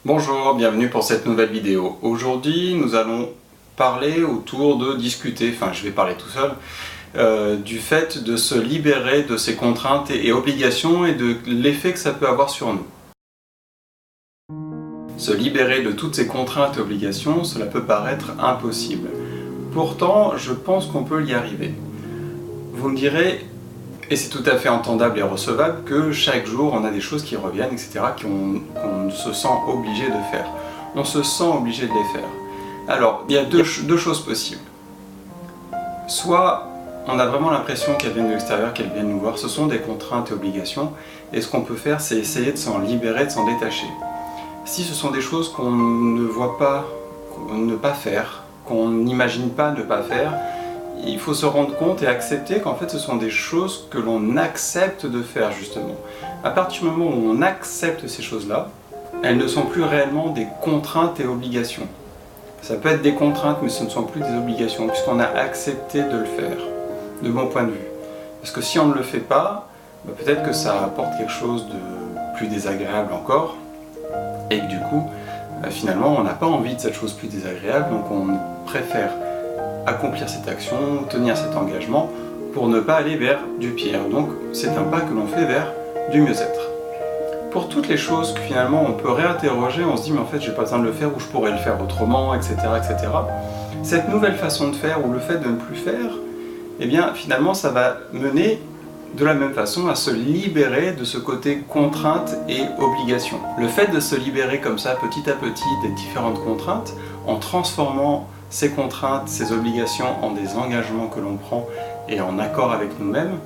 Bonjour, bienvenue pour cette nouvelle vidéo. Aujourd'hui, nous allons parler discuter, je vais parler tout seul, du fait de se libérer de ces contraintes et obligations et de l'effet que ça peut avoir sur nous. Se libérer de toutes ces contraintes et obligations, cela peut paraître impossible. Pourtant, je pense qu'on peut y arriver. Vous me direz, et c'est tout à fait entendable et recevable, que chaque jour on a des choses qui reviennent, etc., qu'on se sent obligé de faire. On se sent obligé de les faire. Alors, il y a deux choses possibles. Soit on a vraiment l'impression qu'elles viennent de l'extérieur, qu'elles viennent nous voir, ce sont des contraintes et obligations, et ce qu'on peut faire, c'est essayer de s'en libérer, de s'en détacher. Si ce sont des choses qu'on ne voit pas, ne pas faire, qu'on n'imagine pas ne pas faire, il faut se rendre compte et accepter qu'en fait ce sont des choses que l'on accepte de faire justement. À partir du moment où on accepte ces choses-là, elles ne sont plus réellement des contraintes et obligations. Ça peut être des contraintes mais ce ne sont plus des obligations puisqu'on a accepté de le faire, de mon point de vue. Parce que si on ne le fait pas, peut-être que ça apporte quelque chose de plus désagréable encore et que du coup, finalement on n'a pas envie de cette chose plus désagréable, donc on préfère accomplir cette action, tenir cet engagement pour ne pas aller vers du pire. Donc c'est un pas que l'on fait vers du mieux-être. Pour toutes les choses que finalement on peut réinterroger, on se dit mais en fait j'ai pas besoin de le faire ou je pourrais le faire autrement, etc., etc. Cette nouvelle façon de faire ou le fait de ne plus faire, eh bien finalement ça va mener de la même façon à se libérer de ce côté contrainte et obligation. Le fait de se libérer comme ça petit à petit des différentes contraintes en transformant ces contraintes, ces obligations en des engagements que l'on prend et en accord avec nous-mêmes,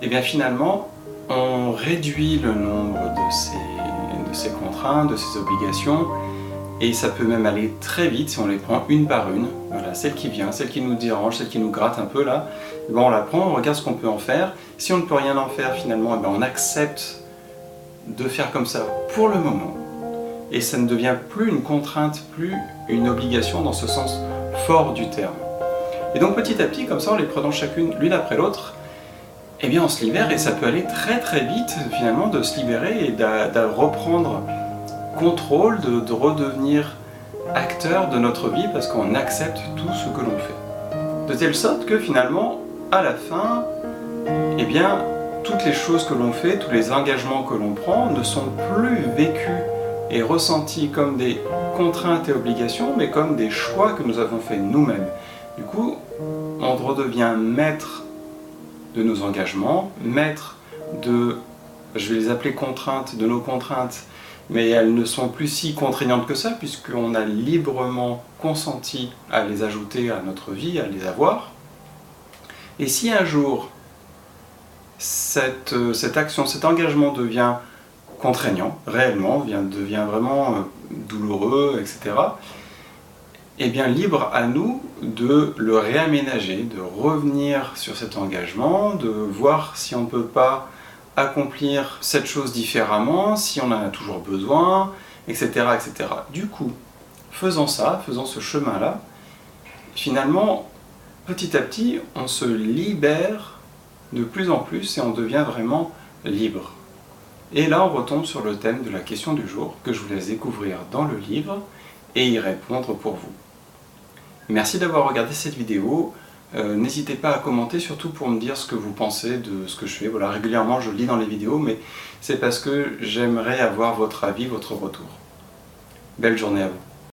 et bien finalement on réduit le nombre de ces contraintes, de ces obligations, et ça peut même aller très vite si on les prend une par une. Voilà, celle qui vient, celle qui nous dérange, celle qui nous gratte un peu là, on la prend, on regarde ce qu'on peut en faire. Si on ne peut rien en faire finalement, on accepte de faire comme ça pour le moment. Et ça ne devient plus une contrainte, plus une obligation dans ce sens fort du terme. Et donc petit à petit, comme ça, en les prenant chacune l'une après l'autre, eh bien on se libère et ça peut aller très très vite finalement de se libérer et de reprendre contrôle, de redevenir acteur de notre vie parce qu'on accepte tout ce que l'on fait. De telle sorte que finalement, à la fin, eh bien toutes les choses que l'on fait, tous les engagements que l'on prend ne sont plus vécus et ressentis comme des contraintes et obligations, mais comme des choix que nous avons fait nous-mêmes. Du coup, on redevient maître de nos engagements, maître de, je vais les appeler contraintes, de nos contraintes, mais elles ne sont plus si contraignantes que ça, puisqu'on a librement consenti à les ajouter à notre vie, à les avoir. Et si un jour, cette action, cet engagement devient contraignant, réellement, devient vraiment douloureux, etc., eh bien libre à nous de le réaménager, de revenir sur cet engagement, de voir si on ne peut pas accomplir cette chose différemment, si on en a toujours besoin, etc., etc. Du coup, faisant ça, faisant ce chemin-là, finalement, petit à petit, on se libère de plus en plus et on devient vraiment libre. Et là, on retombe sur le thème de la question du jour, que je vous laisse découvrir dans le livre et y répondre pour vous. Merci d'avoir regardé cette vidéo. N'hésitez pas à commenter, surtout pour me dire ce que vous pensez de ce que je fais. Voilà, régulièrement, je lis dans les vidéos, mais c'est parce que j'aimerais avoir votre avis, votre retour. Belle journée à vous.